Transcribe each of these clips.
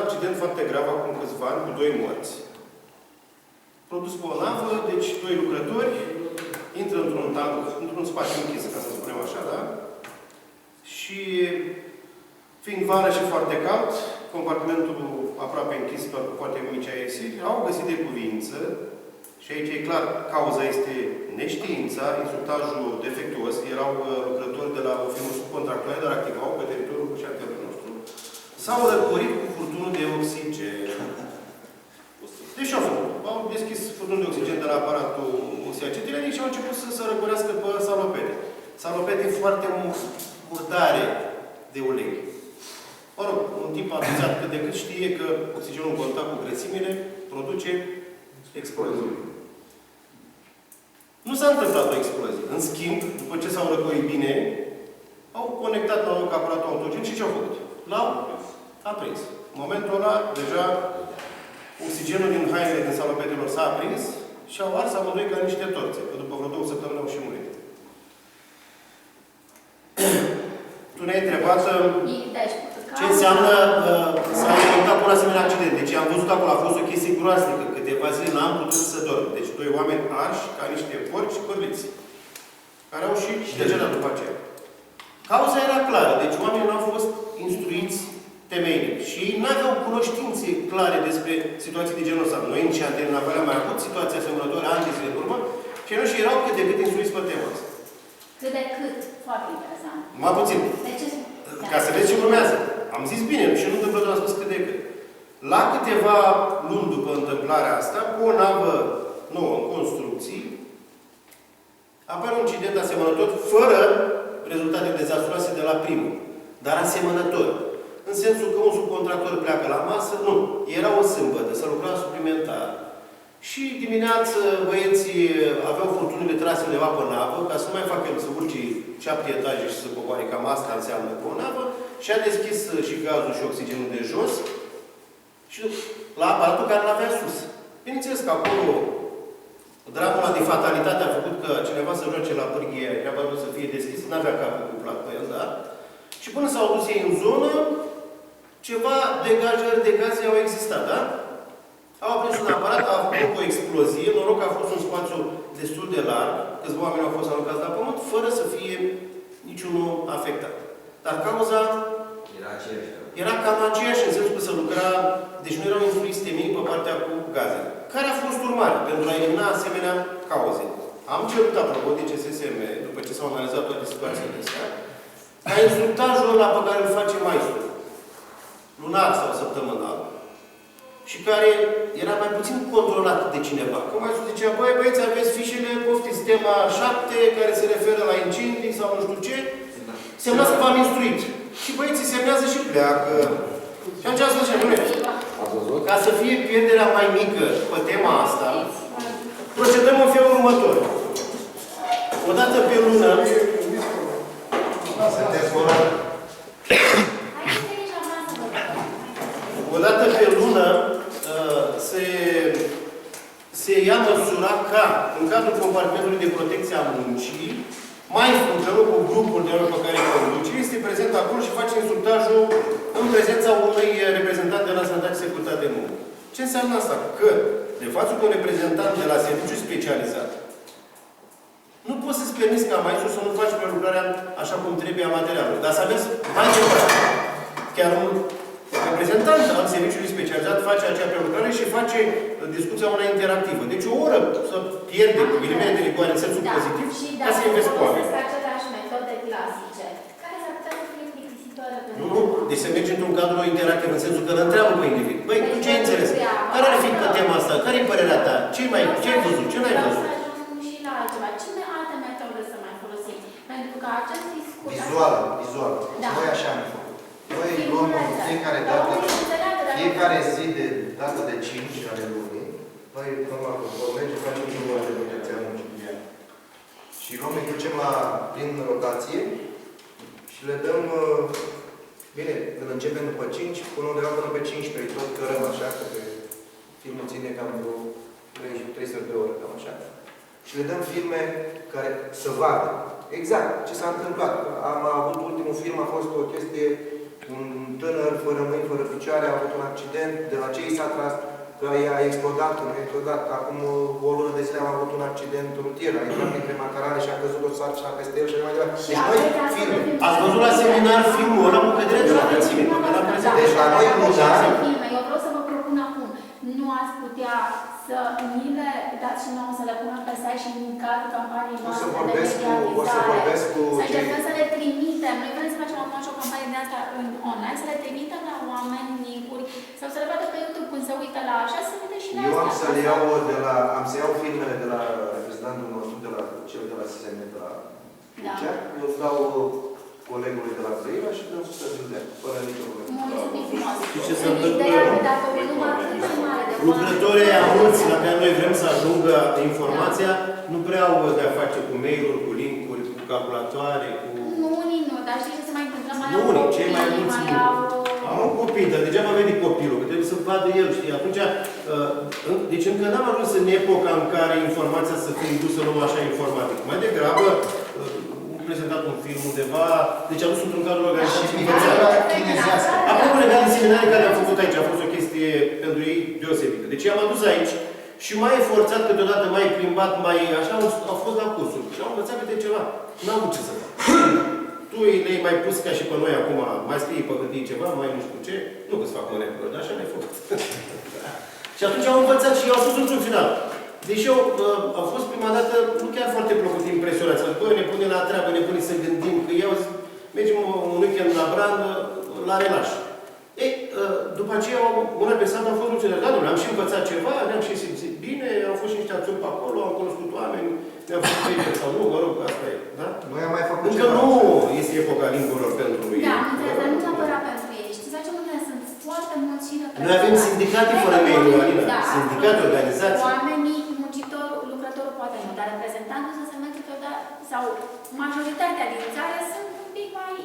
accident foarte grav acum câțiva ani, cu 2 morți. Produs pe o navă, deci 2 lucrători intră într-un tank, într-un spațiu închis, ca să spunem așa, da? Și fiind vară și foarte cald, compartimentul aproape închis, doar cu foarte mici ieșiri, au găsit de cuvință, și aici e clar, cauza este neștiința, instructajul defectuos, erau lucrători de la o firmă subcontractoare, dar activau pe teritoriul șantierului nostru, s-au răcorit cu furtunul de oxigen. Deci au făcut. Au deschis furtunul de oxigen de la aparatul oxiacetilenic și au început să se răcorească pe salopete. Salopete foarte murdare de ulei. Mă rog, un tip avizat cât de cât știe că oxigenul în contact cu grăsimile produce explozie. Nu s-a întâmplat o explozie. În schimb, după ce s-au răcorit bine, au conectat la loc aparatul autogen și ce-au făcut? L-au aprins. În momentul ăla, deja, oxigenul din hainele din salopetelor s-a aprins și au ars amândoi ca niște torțe, că după vreo 2 săptămâni au și murit. Tu ne-ai întrebat ce înseamnă să ai contact cu un asemenea accident. Deci am văzut acolo, a fost o chestie groaznică. Câteva zile n-am putut să dorm. Deci 2 oameni arși ca niște porci părliți, care au și decedat după aceea. Cauza era clară. Deci oamenii nu au fost instruiți temeinic. Și ei nu aveau cunoștințe clare despre situații de genul ăsta. Noi în Șantier am mai avut situații asemănătoare ani de zile în urmă și ei nu și erau cât de cât instruiți pe tema asta. Cât de cât? Foarte interesant. Mai puțin. De ce? Ca să vezi ce urmează. Am zis bine și nu întâmplă doar am spus cât de cât. La câteva luni după întâmplarea asta, cu o navă nouă în construcții, apare un incident asemănător, fără rezultate dezastroase de la primul, dar asemănător. În sensul că un subcontractor pleacă la masă, nu. Era o sâmbătă, să lucra suplimentar. Și dimineață băieții aveau furtunile trase undeva pe navă, ca să nu mai facă el să urci 7 etaje și să coboare, cam asta înseamnă pe o navă, și a deschis și gazul și oxigenul de jos și la aparatul care l-avea sus. Bineînțeles că acolo dramul de fatalitate a făcut că cineva să joace la pârghie, era vrut să fie deschis, nu avea capul cuplat pe el, da? Și până s-au dus ei în zonă, ceva degajări de gaze au existat, da? Au aprins un aparat, a avut o explozie, noroc că a fost un spațiu destul de larg, câțiva oameni au fost aruncați la pământ, fără să fie niciunul afectat. Dar cauza era cam aceeași, în sensul că se lucra, deci nu erau instruiți temei pe partea cu gaze. Care a fost urmarea pentru a elimina asemenea cauze? Am cerut, apropo de CSSM, după ce s-au analizat toate situațiile astea, ca instructajul ăla pe care îl face maestru, lunar sau săptămânal, și care era mai puțin controlat de cineva. Că mai sus zicea, băi, băieți, aveți fișele, poftiți tema 7, care se referă la incendii sau nu știu ce, semnați că v-am instruit. Și băieții semnează și pleacă. Și atunci am spus, ca să fie pierderea mai mică pe tema asta, procedăm în felul următor. O dată pe lună, o dată pe lună se ia măsura ca, în cadrul compartimentului de protecție a muncii, maestru, împreună cu grupul de oameni pe care îi conduce, este prezent acolo și face instructajul în prezența unui reprezentant de la Sănătate și Securitate de Muncă. Ce înseamnă asta? Că, de fapt, un reprezentant de la serviciu specializat, nu poți să-ți permiți ca maestru să nu faci prelucrarea așa cum trebuie a materialului. Dar să aveți mai departe. Chiar un reprezentant al serviciului specializat face acea prelucrare și face discuția una interactivă. Deci o oră să pierde cu ghilimele de rigoare în sensul pozitiv, ca să investi cu oameni. Aceleași metode clasice, care s-ar putea să fie plictisitoare pentru... Nu. Deci se merge într-un cadru interactiv, în sensul că îl întreabă pe individ. Băi, tu ce ai înțeles? Care ar fi pe tema asta? Care e părerea ta? Ce ai văzut? Ce n-ai văzut? Și la altceva. Ce alte metode să mai folosim? Pentru că acest discurs... Vizual. Noi așa am făcut. Noi luăm fiecare dată, fiecare zi de data de 5 ale lunii, noi, normal, cu colegi, facem numărul de protecție a muncii. Și luăm, îi ducem prin rotație și le dăm, bine, când începem după 5, până undeva până pe 15, tot cărăm așa, că pe filmul ține cam vreo 300 de ore, cam așa. Și le dăm filme care să vadă exact ce s-a întâmplat. Am avut ultimul film, a fost o chestie un tânăr fără mâini, fără picioare, a avut un accident, de la ce i s-a tras, că i-a explodat, nu a explodat. Acum o lună de zile am avut un accident rutier, a intrat printre macarale și a căzut o sarcină peste el și așa mai departe. Deci noi, filme. Ați văzut la seminar filmul ăla cu cădere de la Hățime, pe care l-am prezentat. Deci la noi lunar... Eu vreau să vă propun acum, nu ați putea să ni le dați și nouă să le punem pe site și în cadrul campaniei noastre de O să vorbesc cu să cei... încercăm să le trimitem. Noi vrem să facem acum și o campanie de asta în online, să le trimitem la oameni link-uri sau să le vadă pe YouTube când se uită la așa, să vedem și la Eu am astea. să le iau de la... Am să iau filmele de la reprezentantul nostru, de la cel de la SSM, de la Licea. Eu dau colegului de la Brăila și dăm să vedem, fără nicio problemă. Mulțumim frumos. Și ce se întâmplă? Ideea că dacă un număr atât de mare de Lucrătorii mulți la care noi vrem să ajungă informația, nu prea au de-a face cu mail-uri, cu link-uri, cu calculatoare, cu... Nu, unii nu, dar știi ce se mai întâmplă? Mai Nu au unii, copii, cei mai mulți mai nu. au... Am copii, dar degeaba vede copilul, că trebuie să vadă el, știi? Atunci, deci încă n-am ajuns în epoca în care informația să fie indusă numai așa informatic. Mai degrabă, am prezentat un film undeva, deci am dus într-un cadru organizat și învățat. Apropo legat de seminarii care am făcut aici, a fost o chestie pentru ei deosebită. Deci i-am adus aici și mai forțat câteodată, mai plimbat, mai așa, au fost la cursuri și au învățat câte ceva. N-am avut ce să fac. Tu le-ai mai pus ca și pe noi acum, mai scrii pe hârtie ceva, mai nu știu ce, nu că-ți fac monedă, dar așa le-ai făcut. Și atunci au învățat și au spus într-un final. Deși eu am fost prima dată, nu chiar foarte plăcut impresionat. Să băi, ne pune la treabă, ne pune să gândim, că eu mergem un weekend la Brandă, la relaș. Ei, după aceea, una pe sat au fost mulți de gânduri, am și învățat ceva, ne-am și simțit bine, au fost și niște acțiuni pe acolo, am cunoscut oameni, ne-am făcut prieteni sau nu, mă rog, asta e, da? Noi am mai făcut Încă ceva. nu este epoca limburilor pentru ei. Da, am înțeles, dar nu neapărat pentru ei. Știți la ce mâine sunt foarte mulți și Noi avem sindicate fără mail-uri, Alina. Da, Sindicate, organizații. Oamenii, muncitorul, lucrătorul poate nu, dar reprezentantul să se merge câteodată, sau majoritatea din țară sunt un pic mai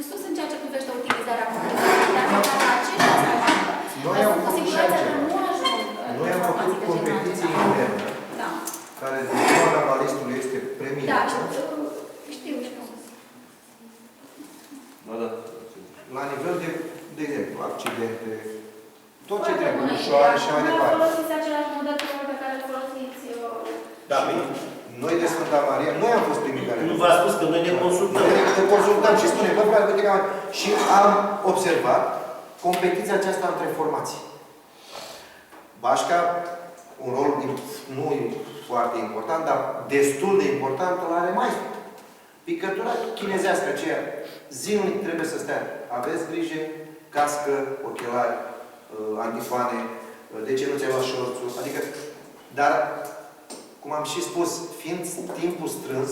sus în ceea ce privește utilizarea comunicării. Dar nu la aceștia să ajungă. Noi am făcut și altceva. Nu ajung Noi am făcut competiție internă, Da. care de zona balistului este Da, premiată. știu. Da. La nivel de exemplu, accidente, tot ce Foarte trebuie, bună ușoare idee. și mai Acum departe. folosiți același model pe care îl folosiți. Da, bine. Noi de Sfânta Maria, noi am fost primii care... Nu v-a spus că noi ne consultăm. Noi ne consultăm și spunem, bă, frate, uite că am... Și am observat competiția aceasta între formații. Bașca, un rol nu foarte important, dar destul de important, îl are maestru. Picătura chinezească aceea, zilnic trebuie să stea. Aveți grijă, cască, ochelari, antifoane, de ce nu ți-ai luat șorțul, adică, dar, cum am și spus, fiind timpul strâns,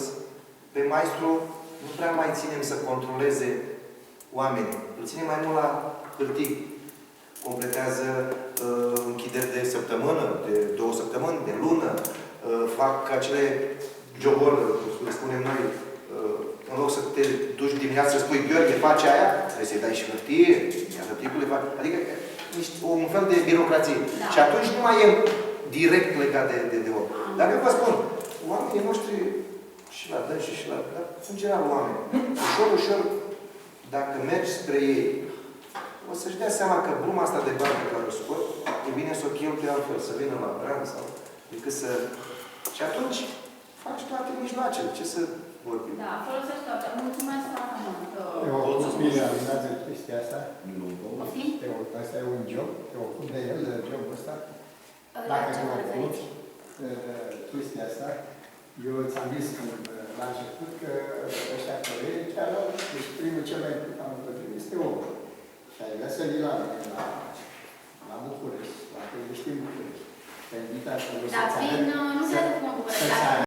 pe maestru nu prea mai ținem să controleze oamenii. Îl ținem mai mult la hârtii. Completează închideri de săptămână, de 2 săptămâni, de lună, fac acele jobori, cum spunem noi, în loc să te duci dimineața să spui, Gheorghe, faci aia, trebuie să-i dai și hârtie, iar hârticul le fac. Adică un fel de birocrație. Da. Și atunci nu mai e direct legat de om. Dacă vă spun, oamenii noștri și la dânsi și la... Dar, în general, oameni, ușor, ușor, dacă mergi spre ei, o să-și dea seama că bruma asta de bani pe care o scot, e bine să o cheltuie altfel, să vină la brand sau decât să... Și atunci faci toate mijloacele. Ce să vorbim? Da, folosești toate. Mulțumesc foarte mult. Bine realizează chestia asta. Poftim? Asta e un job, te ocupi de el, de jobul ăsta. La Dacă ce te vă ocupi referiți? chestia asta, eu ți-am zis la început că ăștia colegi, chiar deci primul cel mai important lucru este omul. Și ai găsit la București, la Căiești în București. Te-ai invitat să Da, prin, nu se să- de cum să-ți